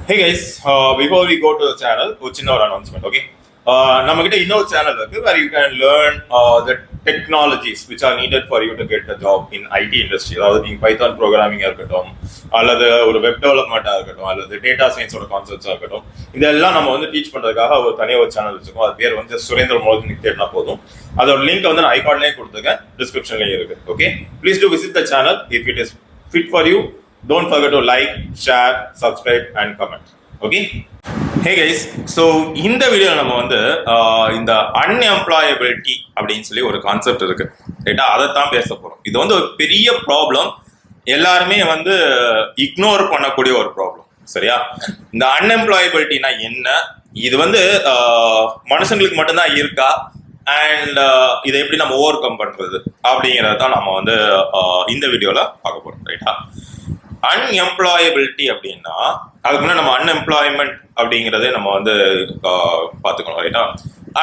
Hey guys, before we go to the channel, ஒரு சின்ன ஒரு announcement, okay? நம்ம கிட்ட இன்னொரு சேனல் இருக்கு where you can learn the technologies which are needed for you to get a job in IT industry. அதாவது நீங்க Python ப்ரோக்ராமிங்கா இருக்கட்டும், அல்லது ஒரு வெப் டெவலப்மெண்ட்டா இருக்கட்டும், அல்லது டேட்டா சயின்ஸோட கான்செப்ட்ஸா இருக்கட்டும், இதெல்லாம் நம்ம வந்து டீச் பண்றதுக்காக ஒரு தனியாக ஒரு சேனல் வச்சிருக்கோம். அது பேர் வந்து சுரேந்திர மோகன் தேடினா போதும். அதோட லிங்க் வந்து நான் ஐகார்ட்லயே கொடுத்துருக்கேன், டிஸ்கிரிப்ஷன்லயே இருக்கு. Okay, please to visit the channel if it is fit for you. Don't forget to like, share, subscribe and comment. Okay? Hey guys, so இந்த வீடியோவில் நம்ம வந்து இந்த அன்எம்ப்ளாயபிலிட்டி அப்படின்னு சொல்லி ஒரு கான்செப்ட் இருக்கு, ரைட்டா? அதை தான் பேச போறோம். இது வந்து ஒரு பெரிய ப்ராப்ளம், எல்லாருமே வந்து இக்னோர் பண்ணக்கூடிய ஒரு ப்ராப்ளம், சரியா? இந்த அன்எம்ப்ளாயபிலிட்டினா என்ன, இது வந்து மனுஷங்களுக்கு மட்டும்தான் இருக்கா, அண்ட் இதை எப்படி நம்ம ஓவர் கம் பண்றது அப்படிங்கிறத தான் நம்ம வந்து இந்த வீடியோவில் பார்க்க போறோம், ரைட்டா? அன்எம்ப்ளாயபிலிட்டி அப்படின்னா அதுக்கு முன்னாடி நம்ம அன்எம்ப்ளாய்மெண்ட் அப்படிங்கிறதே நம்ம வந்து பார்த்துக்கணும், ரைட்டா?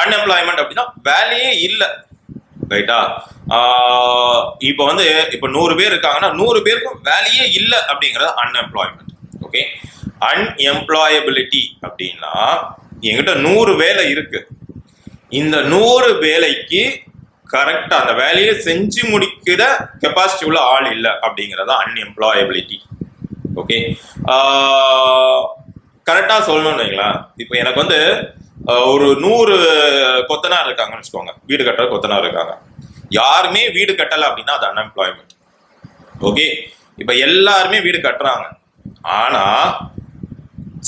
அன்எம்ப்ளாய்மெண்ட் அப்படின்னா வேலையே இல்லை, ரைட்டா? இப்போ வந்து இப்போ 100 பேர் இருக்காங்கன்னா 100 பேருக்கும் வேலையே இல்லை அப்படிங்கிறது அன்எம்ப்ளாய்மெண்ட். ஓகே, அன்எம்ப்ளாயபிலிட்டி அப்படின்னா என்கிட்ட 100 வேலை இருக்கு, இந்த 100 வேலைக்கு கரெக்டா அந்த வேலையை செஞ்சு முடிக்கிற கெப்பாசிட்டி உள்ள ஆள் இல்லை அப்படிங்கிறது அன்எம்ப்ளாயபிலிட்டி. ஓகே, கரெக்டா சொல்லணும்னு வைங்களேன். இப்போ எனக்கு வந்து ஒரு 100 கொத்தனார் இருக்காங்கன்னு வச்சுக்கோங்க, வீடு கட்டுற கொத்தனார் இருக்காங்க, யாருமே வீடு கட்டலை அப்படின்னா அது அன்எம்ப்ளாய்மெண்ட். ஓகே, இப்போ எல்லாருமே வீடு கட்டுறாங்க, ஆனா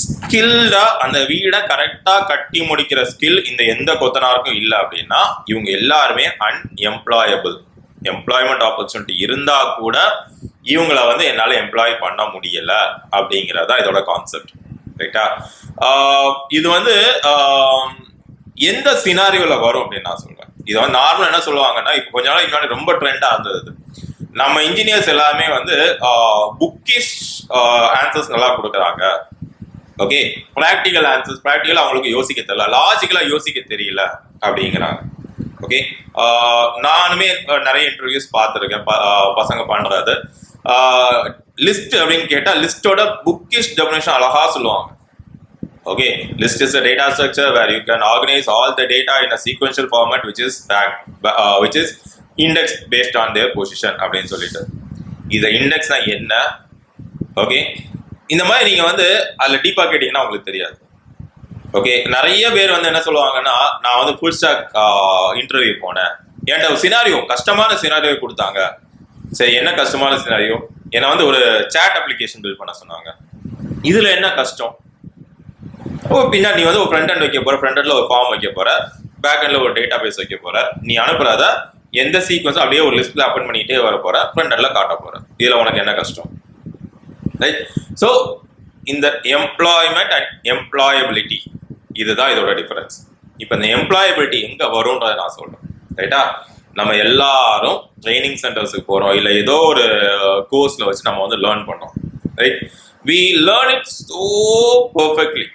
ஸ்கில்டா அந்த வீடை கரெக்டா கட்டி முடிக்கிற ஸ்கில் இந்த எந்த கொத்தனாருக்கும் இல்லை அப்படின்னா இவங்க எல்லாருமே அன்எம்ப்ளாயபிள். எம்ப்ளாய்மெண்ட் ஆப்பர்ச்சுனிட்டி இருந்தா கூட இவங்களை வந்து என்னால எம்ப்ளாய் பண்ண முடியல அப்படிங்கிறதா இதோட கான்செப்ட், ரைட்டா? இது வந்து எந்த சினாரியோல வரும் அப்படின்னு நான் சொல்றேன். இதை வந்து நார்மலா என்ன சொல்லுவாங்கன்னா, இப்போ கொஞ்ச நாள் முன்னாடி ரொம்ப ட்ரெண்டா இருந்தது, நம்ம இன்ஜினியர்ஸ் எல்லாமே வந்து புக்கிஷ் ஆன்சர்ஸ் நல்லா கொடுக்குறாங்க. ஓகே, ப்ராக்டிக்கல் ஆன்சர்ஸ், ப்ராக்டிக்கலா அவங்களுக்கு யோசிக்க தெரியல, லாஜிக்கலா யோசிக்க தெரியல அப்படிங்கிறாங்க. ஓகே, நானுமே நிறைய இன்டர்வியூஸ் பார்த்துருக்கேன், பசங்க பண்றது. லிஸ்ட் அப்படின்னு கேட்டா லிஸ்டோட புக்கிஷ் டெஃபினிஷன் அழகா சொல்லுவாங்க. Okay, list is a data structure where you can organize all the data in a sequential format which is indexed based on their position அப்படின்னு சொல்லிட்டு. இது இண்டெக்ஸ்னா என்ன? ஓகே, இந்த மாதிரி நீங்க வந்து அதுல டீப்பா கேட்டீங்கன்னா உங்களுக்கு தெரியாது. ஓகே, நிறைய பேர் வந்து என்ன சொல்லுவாங்கன்னா, நான் வந்து ஃபுல் ஸ்டாக் இன்டர்வியூ போனேன், என்கிட்ட ஒரு சினாரியோ, கஷ்டமான சினாரியோ கொடுத்தாங்க. சரி, என்ன கஷ்டமான சினாரியோ? என்னை வந்து ஒரு சேட் அப்ளிகேஷன் பில்ட் பண்ண சொன்னாங்க. இதுல என்ன கஷ்டம்? பின்னாடி நீ வந்து ஒரு ஃப்ரண்ட் ஹேண்ட் வைக்க போற, ஃப்ரண்ட் ஹேண்ட்ல ஒரு ஃபார்ம் வைக்க போற, பேக் ஹேண்ட்ல ஒரு டேட்டா பேஸ் வைக்க போற, நீ அனுப்புறத எந்த சீக்வன்ஸும் அப்படியே ஒரு லிஸ்ட்ல அப்பன் பண்ணிட்டே வர போற, ஃப்ரண்ட் ஹேண்ட்ல காட்ட போற. இதுல உனக்கு என்ன கஷ்டம்? ரைட்? ஸோ இந்த எம்ப்ளாய்மெண்ட் அண்ட் எம்ப்ளாயபிலிட்டி இதுதான் இதோட டிஃபரன்ஸ். இப்போ இந்த எம்ப்ளாயபிலிட்டி எங்க வரும்ன்றதை நான் சொல்றேன், ரைட்டா? நம்ம எல்லாரும் ட்ரைனிங் சென்டர்ஸுக்கு போறோம், இல்லை ஏதோ ஒரு கோர்ஸ்ல வச்சு நம்ம வந்து லேர்ன் பண்ணோம், right? We learn it so perfectly,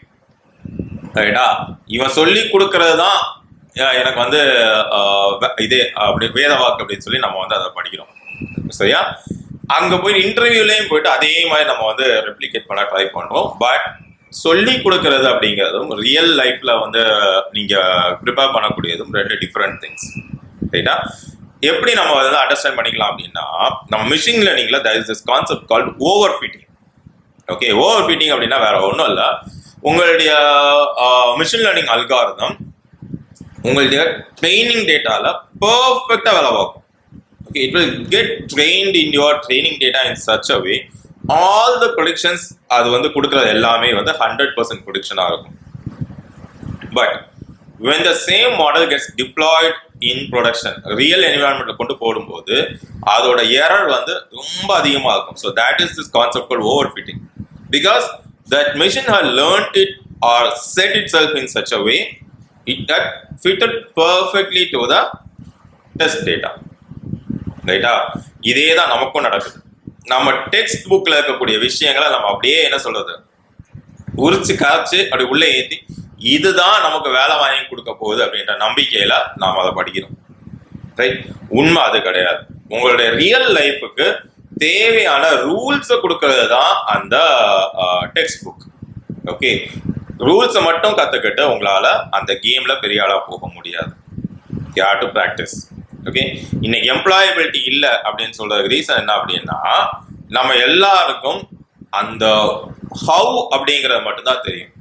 ரைட்டா? இவன் சொல்லி கொடுக்கறது தான் எனக்கு வந்து இதே அப்படி வேத வாக்கு அப்படின்னு சொல்லி நம்ம வந்து அதை படிக்கிறோம், சரியா? அங்க போய் இன்டர்வியூலயும் போயிட்டு அதே மாதிரி நம்ம வந்து ரெப்ளிகேட் பண்ண ட்ரை பண்றோம். பட் சொல்லி கொடுக்கறது அப்படிங்கிறதும் ரியல் லைஃப்ல வந்து நீங்க ப்ரிப்பேர் பண்ணக்கூடியதும் ரெண்டு டிஃப்ரெண்ட் திங்ஸ், ரைட்டா? எப்படி நம்ம வந்து அண்டர்ஸ்டாண்ட் பண்ணிக்கலாம் அப்படின்னா, நம்ம மிஷின் லேர்னிங்ல there is this concept called overfitting. Okay, overfitting அப்படின்னா வேற ஒன்றும் இல்லை, உங்களுடைய மிஷின் லேர்னிங் அல்காரிதம் உங்களுடைய ட்ரைனிங் டேட்டால பர்ஃபெக்டா வேலை பார்க்கும். Okay, it will get trained in your training data in such a way all the predictions அது வந்து கொடுக்கிறது எல்லாமே வந்து 100% prediction இருக்கும். But when the same model gets deployed in production, real environment கொண்டு போடும்போது அதோட எரர் வந்து ரொம்ப அதிகமா இருக்கும். So that is this concept called overfitting, because that machine has learned it or set itself in such a way it had fitted perfectly to the test data, ரைட்டா? இதே தான் நமக்கும் நடக்குது. நம்ம டெக்ஸ்ட் புக்ல இருக்கக்கூடிய விஷயங்களை நம்ம அப்படியே என்ன சொல்றது, உரிச்சு காய்ச்சி அப்படி உள்ளே ஏற்றி இதுதான் நமக்கு வேலை வாங்கி கொடுக்க போகுது அப்படின்ற நம்பிக்கையில நாம் அதை படிக்கிறோம், ரைட்? உண்மை அது கிடையாது. உங்களுடைய ரியல் லைஃபுக்கு தேவையான ரூல்ஸை கொடுக்கறது தான் அந்த டெக்ஸ்ட் புக். ஓகே, ரூல்ஸை மட்டும் கற்றுக்கிட்டு உங்களால் அந்த கேமில் பெரிய ஆளாக போக முடியாது. You have to practice. Okay, இன்னைக்கு எம்ப்ளாயபிலிட்டி இல்லை அப்படின்னு சொல்றதுக்கு ரீசன் என்ன அப்படின்னா, நம்ம எல்லாருக்கும் அந்த ஹவு அப்படிங்கிறது மட்டும்தான் தெரியும்.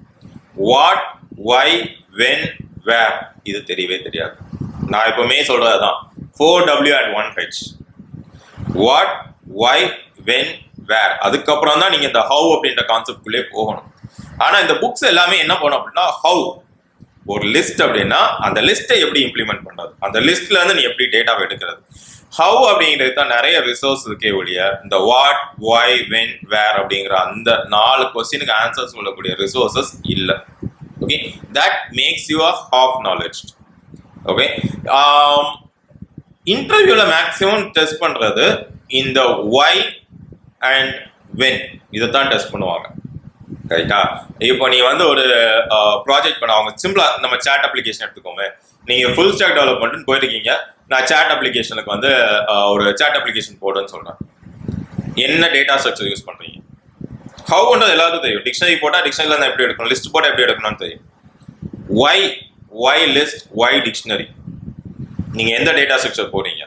வாட், ஒய், வென், வேர் இது தெரியவே தெரியாது. நான் எப்பவுமே சொல்றது தான் 4W and 1H. What, why, when, where. அதுக்கப்புறம் தான் நீங்க இந்த ஹவு அப்படின்ற கான்செப்ட்குள்ளே போகணும். ஆனா இந்த புக்ஸ் எல்லாமே என்ன பண்ணும் அப்படின்னா, ஹவு ஒரு லிஸ்ட் அப்படின்னா அந்த லிஸ்ட்டை எப்படி இம்ப்ளிமெண்ட் பண்றது, அந்த லிஸ்ட்ல இருந்து நீ எப்படி டேட்டாவை எடுக்கிறது. ஹவு அப்படிங்கிறது தான் நிறைய ரிசோர்ஸ் இருக்கே ஒழிய இந்த வாட், ஒய், வென், வேர் அப்படிங்கிற அந்த 4 கொஸ்டினுக்கு ஆன்சர்ஸ் சொல்லக்கூடிய ரிசோர்சஸ் இல்லை. Okay, that makes you half knowledge. Okay, இன்டர்வியூல மேக்ஸிமம் டெஸ்ட் பண்றது இந்த ஒய் அண்ட் வென் இதைத்தான் டெஸ்ட் பண்ணுவாங்க. ரைட்டா? இப்போ நீ வந்து ஒரு ப்ராஜெக்ட் பண்ண, அவங்க சிம்பிளா நம்ம சேட் அப்ளிகேஷன் எடுத்துக்கோங்க. நீங்க ஃபுல் ஸ்டாக் டெவலப்மெண்ட் போயிருக்கீங்க, நான் சேட் அப்ளிகேஷனுக்கு வந்து ஒரு சேட் அப்ளிகேஷன் போடுன்னு சொல்றேன். என்ன டேட்டா ஸ்ட்ரக்சர் யூஸ் பண்றீங்க? ஹவுன்றது எல்லாருக்கும் தெரியும். டிக்ஷனரி போட்டா டிக்ஷனரில இருந்து எப்படி எடுக்கணும், லிஸ்ட் போட்டா எப்படி எடுக்கணும்னு தெரியும். Why list, why dictionary. நீங்க எந்த டேட்டா ஸ்ட்ரக்சர் போறீங்க?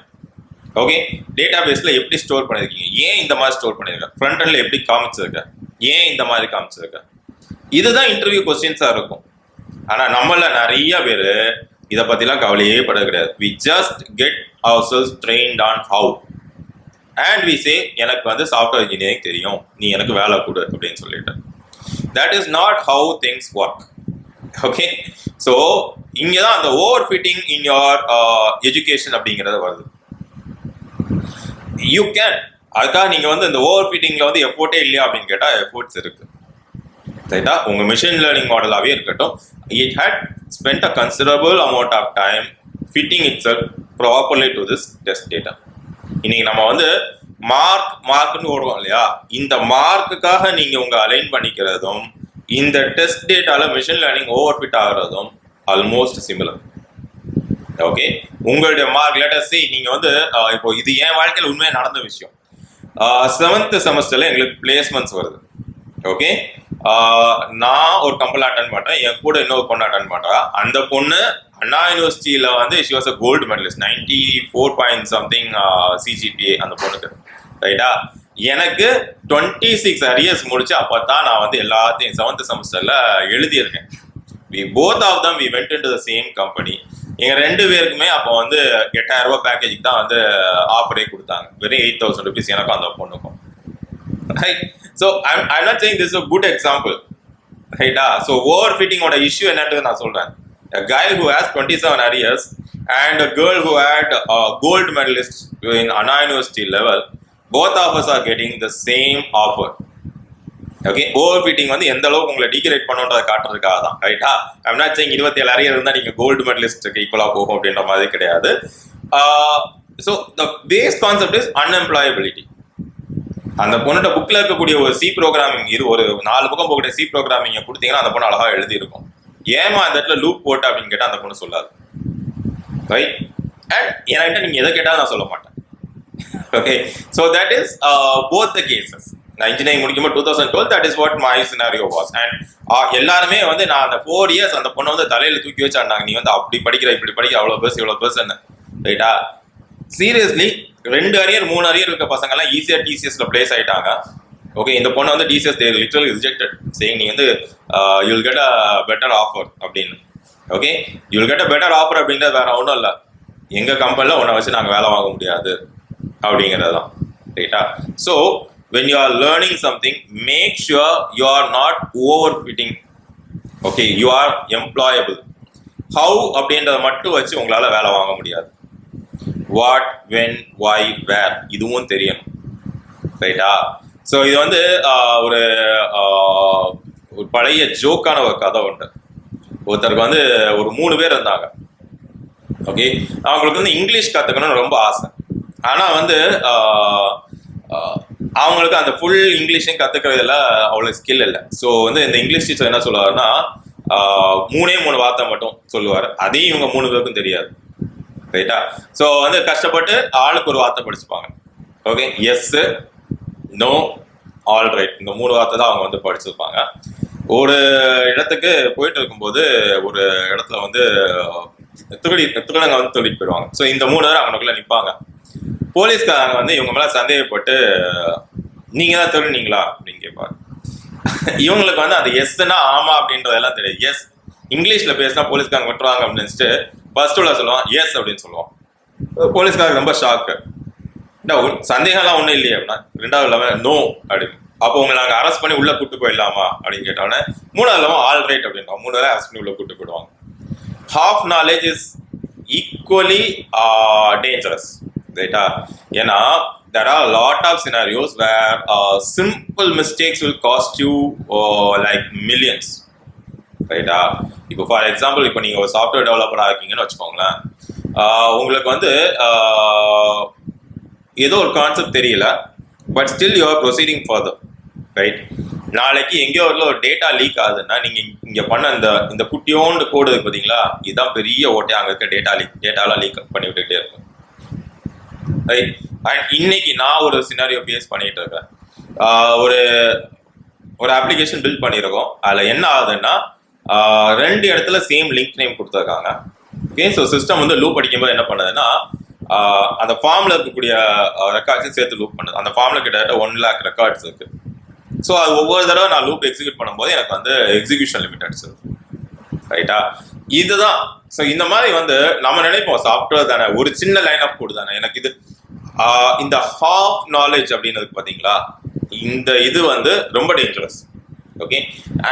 ஓகே, டேட்டா பேஸ்ல எப்படி ஸ்டோர் பண்ணிருக்கீங்க, ஏன் இந்த மாதிரி ஸ்டோர் பண்ணிருக்க, ஃப்ரண்ட் எண்ட்ல எப்படி காமிச்சிருக்க, ஏன் இந்த மாதிரி காமிச்சிருக்க. இதுதான் இன்டர்வியூ கொஸ்டின்ஸா இருக்கும். ஆனா நம்மள நிறைய பேர் இதை பத்திலாம் கவலையே பட கிடையாது. We just get ourselves trained on how and we say எனக்கு வந்து சாஃப்ட்வேர் இன்ஜினியரிங் தெரியும், நீ எனக்கு வேலை கொடு அப்படின்னு சொல்லிட்டு. that is not how things work. Okay, so இங்கே தான் அந்த over fitting in your education அப்படிங்கிறது வருது. யூ கேன், அதுக்காக நீங்கள் வந்து இந்த ஓவர் ஃபிட்டிங்கில் வந்து எஃபோர்ட்டே இல்லையா அப்படின்னு கேட்டால் எஃபோர்ட்ஸ் இருக்கு. ரைட்டா? உங்கள் மிஷின் லேர்னிங் மாடலாகவே இருக்கட்டும், it had spent a considerable amount of time fitting itself properly to this test data. இன்னைக்கு நம்ம வந்து மார்க்னு ஓடுவோம் இல்லையா, இந்த மார்க்குக்காக நீங்கள் உங்கள் அலைன் பண்ணிக்கிறதும் இந்த டெஸ்ட் டேட்டால மிஷின் லேர்னிங் ஓவர் ஃபிட் ஆகிறதும் ஆல்மோஸ்ட் சிமிலர். ஓகே, உங்களுடைய மார்க் லேட்டஸ்ட் நீங்க வந்து இப்போ இது என் வாழ்க்கையில் உண்மையாக நடந்த விஷயம். 7th செமஸ்டர்ல எங்களுக்கு பிளேஸ்மெண்ட்ஸ் வருது. ஓகே, நான் ஒரு கம்பெனி அட்டன் பண்றேன், என் கூட இன்னொரு பொண்ணு அட்டன் பண்றா. அந்த பொண்ணு அண்ணா யூனிவர்சிட்டியில வந்து she was a gold medalist, 94.something CGPA அந்த பொண்ணுக்கு. ரைட்டா? எனக்கு 26 அரியர்ஸ் முடிச்சு அப்பதான் நான் வந்து எல்லாத்தையும் 7th செமஸ்டர்ல எழுதியிருக்கேன். both of them we went into the same company. எங்க 2 பேருக்குமே அப்போ வந்து 8,000 ரூபாய் பேக்கேஜுக்கு தான் வந்து ஆஃபரே கொடுத்தாங்க, வெறும் 8,000 rupees எனக்கும் அந்த பொண்ணுக்கும். Right? So I'm not saying this is a good example. ரைட்டா? ஸோ ஓவர் ஃபிட்டிங்கோட இஷ்யூ என்னன்றது நான் சொல்றேன். A guy who has 27 arrears and a girl who had a gold medalist in Anna University level, both of us are getting the same offer. Okay, over fitting வந்து எந்த அளவுக்கு உங்களை degrade பண்ணுன்றதை காட்டுறதுக்காக தான். ரைட்டா? I'm not saying 27 அரியர் இருந்தால் நீங்கள் gold மெடலிஸ்ட்டுக்கு ஈக்குவலாக போகும் அப்படின்ற மாதிரி கிடையாது. So the base concept is unemployability. அந்த பொண்ணுகிட்ட புக்கில் இருக்கக்கூடிய ஒரு சி ப்ரோக்ராமிங், இது ஒரு 4 பக்கம் போகக்கூடிய சி ப்ரோக்ராமிங்கை கொடுத்தீங்கன்னா அந்த பொண்ணு அழகாக எழுதியிருக்கும். ஏமா அந்த இடத்துல லூப் போட்டு அப்படின்னு கேட்டால் அந்த பொண்ணு சொல்லாது. ரைட்? அண்ட் என்கிட்ட நீங்கள் எதை கேட்டாலும் நான் சொல்ல மாட்டேன். Okay, so that is both the cases. நான் இன்ஜினியரிங் முடிக்கும்போது 2012 that is what my scenario was. And எல்லாருமே வந்து நான் அந்த 4 years அந்த பொண்ணை வந்து தலையில தூக்கி வச்சாண்டாங்க, நீ வந்து அப்படி படிக்கிற இப்படி படிக்கிற, அவ்வளோ பேசு இவ்வளோ பேசுன்னு. ரைட்டா? சீரியஸ்லி 2 அரியர் 3 அரியர் இருக்க பசங்கள்லாம் ஈஸியாக டிசிஎஸ்ல பிளேஸ் ஆயிட்டாங்க. ஓகே, இந்த பொண்ணு வந்து டிசிஎஸ் லிட்டரலி ரிஜெக்டட், சேயிங் நீ வந்து you'll get a better offer அப்படின்னு. Okay, you'll get a better offer அப்படிங்கிறது வேற ஒன்றும் இல்லை, எங்கள் கம்பெனியில் உன்னை வச்சு நாங்கள் வேலை வாங்க முடியாது அப்படிங்கிறது தான். ரைட்டா? So when you are learning something, make sure you are not overfitting. Okay, you are employable. How அப்படின்றத மட்டும் வச்சு உங்களால வேலை வாங்க முடியாது. What, when, why, where இதுவும் தெரியணும். ரைட்டா? ஸோ இது வந்து ஒரு பழைய ஜோக்கான ஒரு கதை உண்டு. ஒருத்தருக்கு வந்து ஒரு 3 பேர் இருந்தாங்க. ஓகே, அவங்களுக்கு வந்து இங்கிலீஷ் கற்றுக்கணும்னு ரொம்ப ஆசை. ஆனால் வந்து அவங்களுக்கு அந்த ஃபுல் இங்கிலீஷையும் கற்றுக்கிறதுல அவ்வளோ ஸ்கில் இல்லை. ஸோ வந்து இந்த இங்கிலீஷ் டீச்சர் என்ன சொல்லுவாருன்னா 3 வார்த்தை மட்டும் சொல்லுவார், அதையும் இவங்க 3 பேருக்கும் தெரியாது. ரைட்டா? ஸோ வந்து கஷ்டப்பட்டு ஆளுக்கு ஒரு வார்த்தை படிச்சுப்பாங்க. Okay, yes, no, all right, இந்த 3 வார்த்தை தான் அவங்க வந்து படிச்சிருப்பாங்க. ஒரு இடத்துக்கு போயிட்டு இருக்கும்போது ஒரு இடத்துல வந்து திருடங்க வந்து திருடிட்டு போயிடுவாங்க. ஸோ இந்த 3 பேர் அவனுக்குள்ள நிற்பாங்க. போலீஸ்காரங்க வந்து இவங்க மேல சந்தேகப்பட்டு நீங்க தான் திருடுனீங்களா அப்படின்னு கேட்பாங்க. இவங்களுக்கு வந்து அந்த எஸ்னா ஆமா அப்படின்றதெல்லாம் தெரியாது. எஸ் இங்கிலீஷ்ல பேசினா போலீஸ்காரங்க விட்டுருவாங்க அப்படின்னு நினைச்சிட்டு ஃபர்ஸ்ட் உள்ள சொல்லுவான் எஸ் அப்படின்னு சொல்லுவான். போலீஸ்காரங்க ரொம்ப ஷாக்கு. சந்தேகம்லாம் ஒன்றும் இல்லையே அப்படின்னா, 2வது இல்லாம நோ அப்படின்னு. அப்போ உங்களை நாங்கள் அரெஸ்ட் பண்ணி உள்ள கூட்டு போயிடலாமா அப்படின்னு கேட்டோன்னே 3வது இல்லாம ஆல் ரைட் அப்படின்னா 3 பேரை அரெஸ்ட் பண்ணி உள்ள கூட்டு போயிடுவாங்க. Half knowledge is equally dangerous, ரைட்டா? ஏன்னா there are a lot of scenarios where simple mistakes will cost you like millions, ரைட்டா? இப்போ ஃபார் எக்ஸாம்பிள், இப்போ நீங்கள் ஒரு சாஃப்ட்வேர் டெவலப்பராக இருக்கீங்கன்னு வச்சுக்கோங்களேன். உங்களுக்கு வந்து ஏதோ ஒரு கான்செப்ட் தெரியல, but still you are proceeding further, right? நாளைக்கு எங்கேயோ ஒரு டேட்டா லீக் ஆகுதுன்னா நீங்கள் இங்கே பண்ண இந்த குட்டியோண்டு கோடு பார்த்தீங்களா, இதுதான் பெரிய ஓட்டையாக அங்கே இருக்க டேட்டாலாம் லீக் பண்ணி விட்டுக்கிட்டே இருக்கும், ரைட்? அண்ட் இன்னைக்கு நான் ஒரு சினாரியோ ஃபேஸ் பண்ணிட்டு இருக்கேன். ஒரு அப்ளிகேஷன் பில்ட் பண்ணியிருக்கோம். அதில் என்ன ஆகுதுன்னா 2 இடத்துல சேம் லிங்க் நேம் கொடுத்துருக்காங்க. ஓகே, ஸோ சிஸ்டம் வந்து லூப் அடிக்கும்போது என்ன பண்ணுதுன்னா அந்த ஃபார்மில் இருக்கக்கூடிய ரெக்கார்ட்ஸையும் சேர்த்து லூப் பண்ணுது. அந்த ஃபார்மில் கிட்டத்தட்ட 1 lakh ரெக்கார்ட்ஸ் இருக்கு. ஸோ அது ஒவ்வொரு தடவை நான் லூப் எக்ஸிக்யூட் பண்ணும்போது எனக்கு வந்து எக்ஸிக்யூஷன் லிமிட்டட்ஸ் இருக்கு, ரைட்டா? இதுதான். ஸோ இந்த மாதிரி வந்து நம்ம நினைப்போம் சாஃப்ட்வேர் தானே, ஒரு சின்ன லைன் ஆஃப் கோடு தானே, எனக்கு இது இந்த ஹாஃப் நாலேஜ் அப்படின்றது பார்த்தீங்களா, இந்த இது வந்து ரொம்ப dangerous. Okay,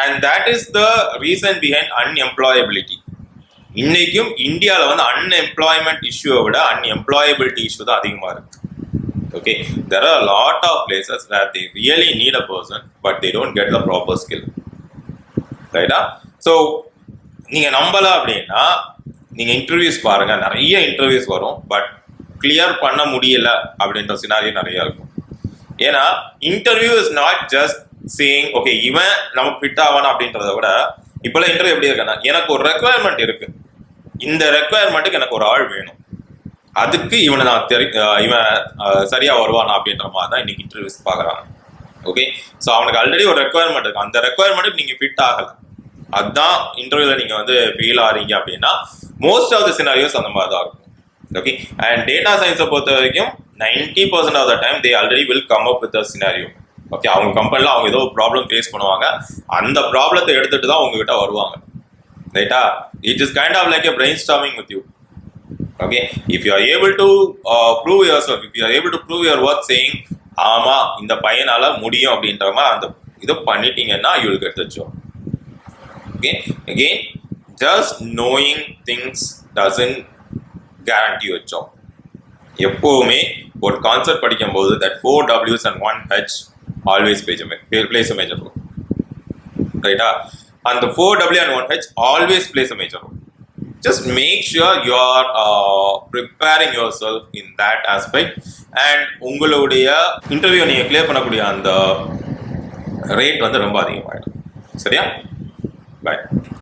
and that is the reason behind unemployability. இன்னைக்கும் இந்தியாவில் வந்து அன்எம்ப்ளாய்மெண்ட் இஷ்யூவை விட அன்எம்ப்ளாயபிலிட்டி இஷ்யூ தான் அதிகமாக இருக்கு. Okay, there are a lot of places where they really need a person but they don't get the proper skill, ரைட்டா? So நீங்கள் நம்பல அப்படின்னா நீங்கள் இன்டர்வியூஸ் பாருங்க, நிறைய இன்டர்வியூஸ் வரும், பட் கிளியர் பண்ண முடியல அப்படின்ற சினாரியோ நிறைய இருக்கும். ஏன்னா interview is not just saying okay இவன் நமக்கு ஃபிட் ஆவானா அப்படின்றத விட, இப்போல்லாம் இன்டர்வியூ எப்படி இருக்குன்னா, எனக்கு ஒரு ரெக்குவயர்மெண்ட் இருக்கு, இந்த ரெக்குவயர்மெண்ட்டுக்கு எனக்கு ஒரு ஆள் வேணும், அதுக்கு இவனை நான் இவன் சரியா வருவானா அப்படின்ற மாதிரி தான் இன்னைக்கு இன்டர்வியூஸ் பார்க்குறாங்க. ஓகே, ஸோ அவனுக்கு ஆல்ரெடி ஒரு ரெக்குவயர்மெண்ட் இருக்கு, அந்த ரெக்குவயர்மெண்ட்டுக்கு நீங்கள் ஃபிட் ஆகலை, அதுதான் இன்டர்வியூவில் நீங்கள் வந்து ஃபெயில் ஆகிறீங்க அப்படின்னா மோஸ்ட் ஆஃப் த சினாரியோஸ் அந்த மாதிரி தான் இருக்கும். ஓகே, அண்ட் டேட்டா சயின்ஸை பொறுத்த வரைக்கும் 90% of the time they already will come up with a scenario. Okay, அவங்க கம்பெனியில் அவங்க ஏதோ ப்ராப்ளம் ஃபேஸ் பண்ணுவாங்க, அந்த ப்ராப்ளத்தை எடுத்துட்டு தான் உங்ககிட்ட வருவாங்க, ரைட்டா? It is kind of like a brainstorming with you. Okay, if you are able to prove yourself, if you are able to prove your worth saying ஆமா இந்த பையனால முடியும் அப்படின்ற மாதிரி அந்த இதை பண்ணிட்டீங்கன்னா you will get the job. Okay, again, just knowing things doesn't guarantee you a job. எப்பவுமே ஒரு கான்செப்ட் படிக்கும்போது that 4 W's and 1 H always plays a major role, ரைட்டா? and the 4 W and 1 H always plays a major role. Just make sure you are preparing yourself in that aspect, and உங்களுடைய interview நீங்கள் clear பண்ணக்கூடிய அந்த rate வந்து ரொம்ப அதிகமாகிடும். சரியா? பாய்.